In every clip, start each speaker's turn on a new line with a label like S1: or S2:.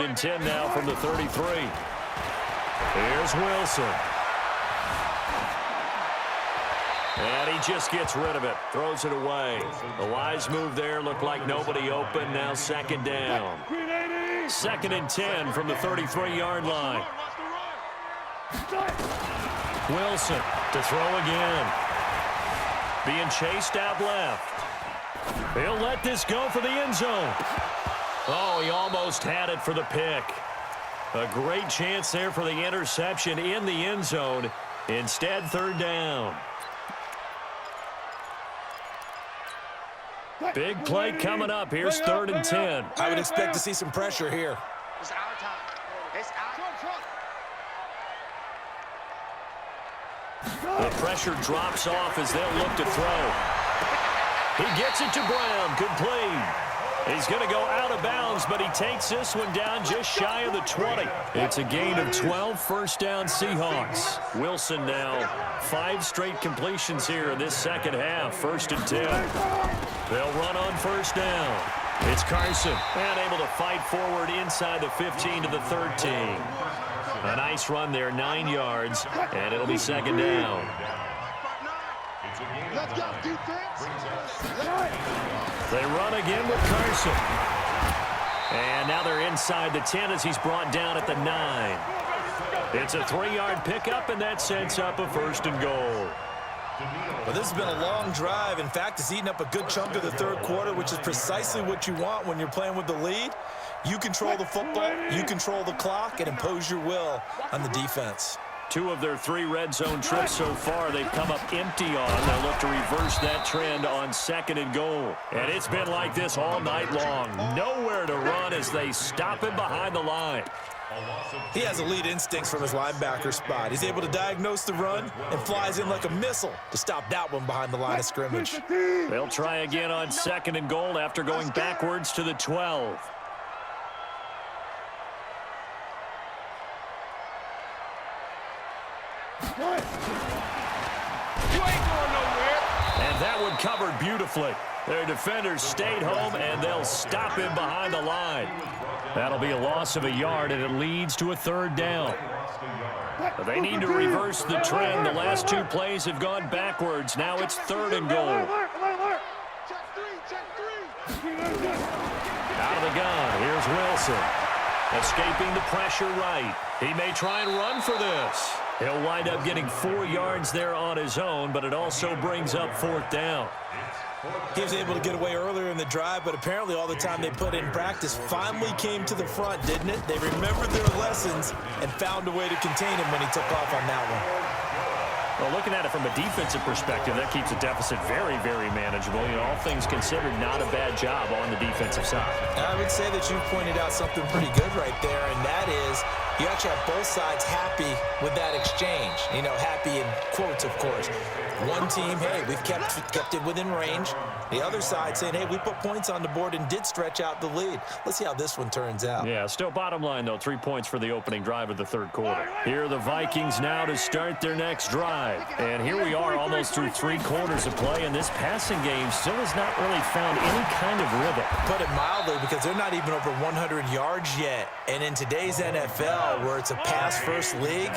S1: and 10 now from the 33. Here's Wilson. And he just gets rid of it. Throws it away. The wise move there. Looked like nobody open. Now second down. Second and 10 from the 33-yard line. Wilson to throw again. Being chased out left. He'll let this go for the end zone. Oh, he almost had it for the pick. A great chance there for the interception in the end zone. Instead, third down. Big play coming up. Here's third and 10.
S2: I would expect to see some pressure here.
S3: It's our time. It's our
S1: The pressure drops off as they'll look to throw. He gets it to Brown. Complete. He's going to go out of bounds, but he takes this one down just shy of the 20. It's a gain of 12, first down Seahawks. Wilson now 5 straight completions here in this second half, first and 10. They'll run on first down. It's Carson, and able to fight forward inside the 15 to the 13. A nice run there, 9 yards, and it'll be second down.
S3: Let's go, defense.
S1: They run again with Carson. And now they're inside the 10 as he's brought down at the 9. It's a 3-yard pickup, and that sets up a first and goal.
S2: Well, this has been a long drive. In fact, it's eaten up a good chunk of the third quarter, which is precisely what you want when you're playing with the lead. You control the football, you control the clock, and impose your will on the defense.
S1: 2 of their 3 red zone trips so far, they've come up empty on. They'll look to reverse that trend on second and goal. And it's been like this all night long. Nowhere to run as they stop him behind the line.
S2: He has elite instincts from his linebacker spot. He's able to diagnose the run and flies in like a missile to stop that one behind the line of scrimmage.
S1: They'll try again on second and goal after going backwards to the 12. And that one covered beautifully. Their defenders stayed home, and they'll stop him behind the line. That'll be a loss of a yard, and it leads to a third down. But they need to reverse the trend. The last 2 plays have gone backwards. Now it's third and goal. Out of the gun, here's Wilson. Escaping the pressure right. He may try and run for this. He'll wind up getting 4 yards there on his own, but it also brings up fourth down.
S2: He was able to get away earlier in the drive, but apparently all the time they put in practice finally came to the front, didn't it? They remembered their lessons and found a way to contain him when he took off on that one.
S1: Well, looking at it from a defensive perspective, that keeps the deficit very, very manageable. You know, all things considered, not a bad job on the defensive side.
S2: I would say that you pointed out something pretty good right there, and that is you actually have both sides happy with that exchange. You know, happy in quotes, of course. One team, hey, we've kept it within range. The other side saying, hey, we put points on the board and did stretch out the lead. Let's see how this one turns out.
S1: Yeah, still bottom line, though, 3 points for the opening drive of the third quarter. Here are the Vikings now to start their next drive. And here we are almost through 3 quarters of play, and this passing game still has not really found any kind of rhythm.
S2: Put it mildly, because they're not even over 100 yards yet. And in today's NFL, where it's a pass-first league,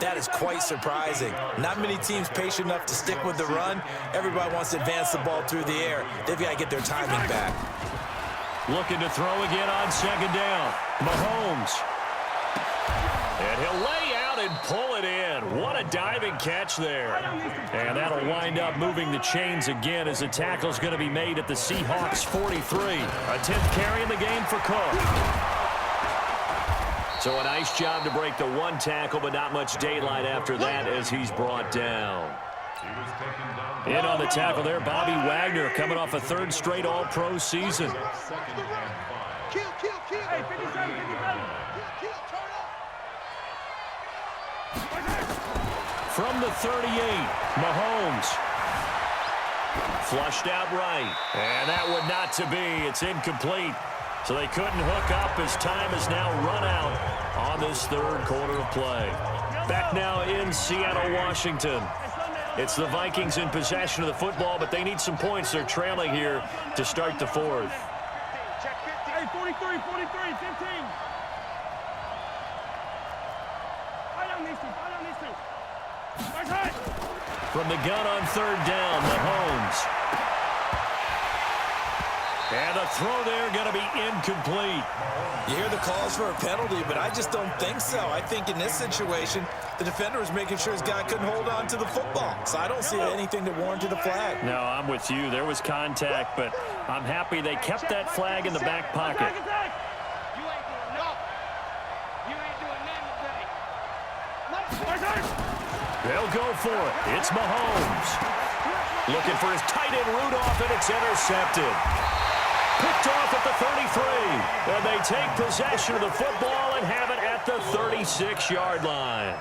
S2: that is quite surprising. Not many teams patient enough to stick with the run. Everybody wants to advance the ball through the air. They've got to get their timing back.
S1: Looking to throw again on second down. Mahomes. And he'll lay out and pull it in. What a diving catch there. And that'll wind up moving the chains again as the tackle's going to be made at the Seahawks 43. A 10th carry in the game for Cook. So a nice job to break the 1 tackle, but not much daylight after that as he's brought down. In on the tackle there, Bobby Wagner, coming off a 3rd straight All-Pro season. From the 38, Mahomes. Flushed out right. And that would not to be. It's incomplete. So they couldn't hook up as time has now run out on this third quarter of play. Back now in Seattle, Washington. It's the Vikings in possession of the football, but they need some points. They're trailing here to start the fourth.
S4: Hey, 43, 15.
S1: From the gun on third down, Mahomes. And the throw there going to be incomplete.
S2: You hear the calls for a penalty, but I just don't think so. I think in this situation, the defender was making sure his guy couldn't hold on to the football. So I don't see anything to warrant a flag.
S1: No, I'm with you. There was contact, but I'm happy they kept that flag in the back pocket. They'll go for it. It's Mahomes. Looking for his tight end Rudolph, and it's intercepted. Picked off at the 33. And they take possession of the football and have it at the 36-yard line.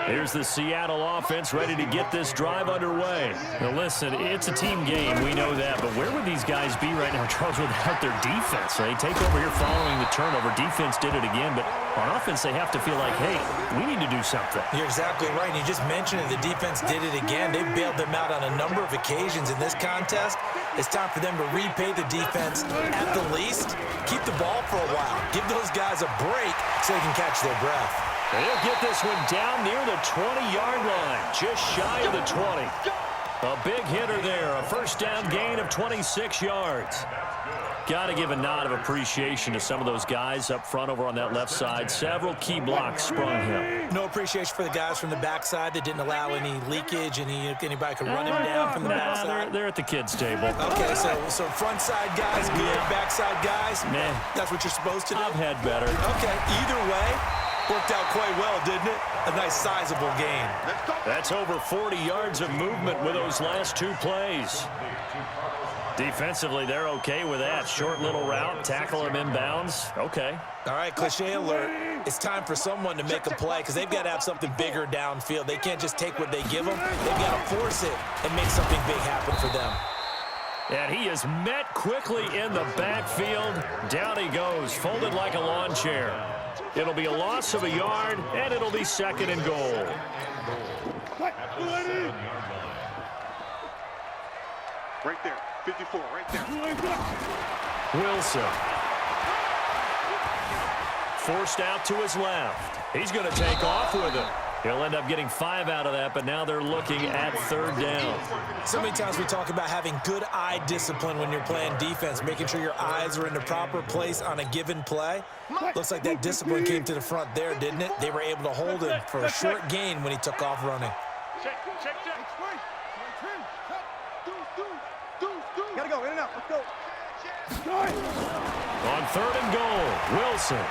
S1: Here's the Seattle offense ready to get this drive underway. Now listen, it's a team game, we know that, but where would these guys be right now, Charles, without their defense? They take over here following the turnover. Defense did it again, but on offense they have to feel like, hey, we need to do something.
S2: You're exactly right. You just mentioned it. The defense did it again. They bailed them out on a number of occasions in this contest. It's time for them to repay the defense at the least. Keep the ball for a while. Give those guys a break so they can catch their breath.
S1: They'll get this one down near the 20-yard line, just shy of the 20. A big hitter there, a first down gain of 26 yards. Got to give a nod of appreciation to some of those guys up front over on that left side. Several key blocks sprung him.
S2: No appreciation for the guys from the backside that didn't allow any leakage, anybody could run him down from the backside.
S1: They're at the kids' table.
S2: Okay, so front side guys, good, backside guys, that's what you're supposed to do?
S1: I've had better.
S2: Okay, either way, worked out quite well, didn't it? A nice sizable gain.
S1: That's over 40 yards of movement with those last two plays. Defensively, they're okay with that. Short little route, tackle him inbounds. Okay.
S2: All right, cliche alert. It's time for someone to make a play because they've got to have something bigger downfield. They can't just take what they give them. They've got to force it and make something big happen for them.
S1: And he is met quickly in the backfield. Down he goes, folded like a lawn chair. It'll be a loss of a yard, and it'll be second and goal.
S3: Right there, 54, right there.
S1: Wilson. Forced out to his left. He's going to take off with it. He'll end up getting 5 out of that, but now they're looking at third down.
S2: So many times we talk about having good eye discipline when you're playing defense, making sure your eyes are in the proper place on a given play. Looks like that discipline came to the front there, didn't it? They were able to hold him for a short gain when he took off running.
S3: Check. Gotta go, in and out, let's go.
S1: On third and goal, Wilson.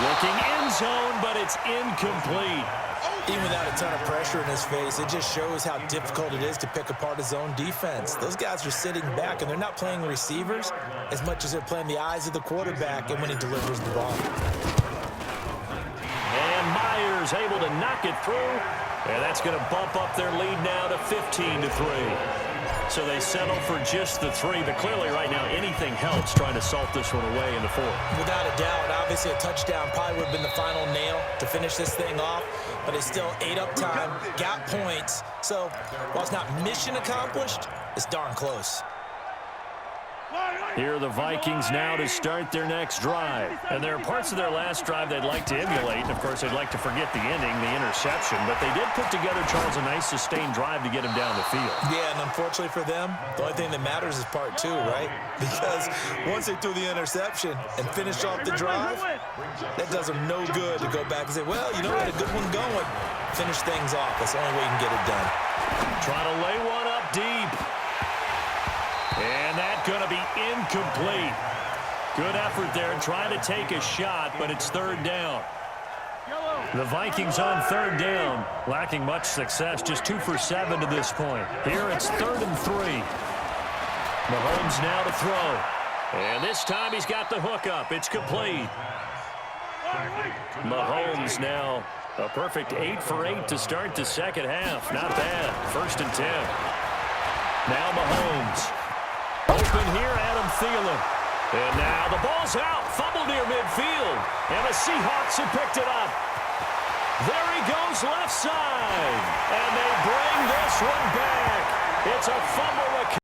S1: Looking end zone, but it's incomplete.
S2: Even without a ton of pressure in his face, it just shows how difficult it is to pick apart his own defense. Those guys are sitting back, and they're not playing receivers as much as they're playing the eyes of the quarterback and when he delivers the ball.
S1: And Myers able to knock it through, and that's going to bump up their lead now to 15-3. So they settle for just the 3, but clearly right now anything helps trying to salt this one away in the 4th.
S2: Without a doubt, obviously a touchdown probably would have been the final nail to finish this thing off, but it's still ate up time, got points. So while it's not mission accomplished, it's darn close.
S1: Here are the Vikings now to start their next drive. And there are parts of their last drive they'd like to emulate. And, of course, they'd like to forget the ending, the interception. But they did put together, Charles, a nice sustained drive to get him down the field.
S2: Yeah, and unfortunately for them, the only thing that matters is part 2, right? Because once they threw the interception and finished off the drive, that does them no good to go back and say, well, you know, we had a good one going. Finish things off. That's the only way you can get it done.
S1: Trying to lay one up deep. And that's going to be incomplete. Good effort there trying to take a shot, but it's third down. The Vikings on third down, lacking much success, just 2 for 7 to this point. Here it's 3rd and 3. Mahomes now to throw. And this time he's got the hook up. It's complete. Mahomes now a perfect 8 for 8 to start the second half. Not bad. 1st and 10. Now Mahomes. Open here, Adam Thielen. And now the ball's out. Fumble near midfield. And the Seahawks have picked it up. There he goes left side. And they bring this one back. It's a fumble